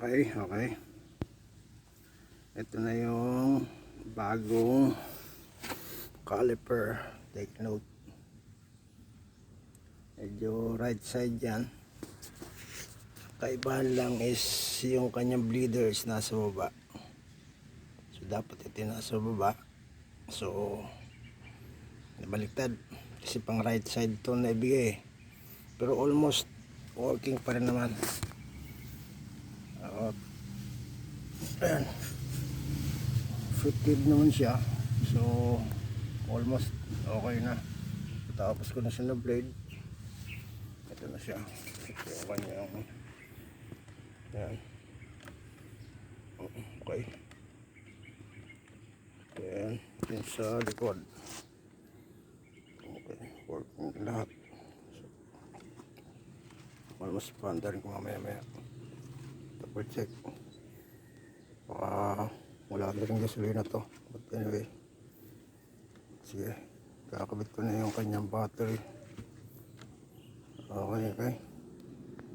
Okay, okay. Ito na yung bagong caliper. Take note. Medyo right side yan. Kaibahan lang is yung kanyang bleeder is nasa baba. So dapat ito nasa baba. So nabaliktad. Kasi pang right side to na ibigay. Pero almost working pa rin naman. Ayan. Effective naman siya. So almost okay na. Tapos ko na siya na blade. Ito na siya. Ito yung kanyang. Ayan. Okay. Ayan. Yan sa likod. Okay. Working lahat. So, almost pandarin ko mamaya. Double check. Baka wala na rin gasolina to. But anyway. Sige. Kakabit ko na yung kanyang battery. Okay.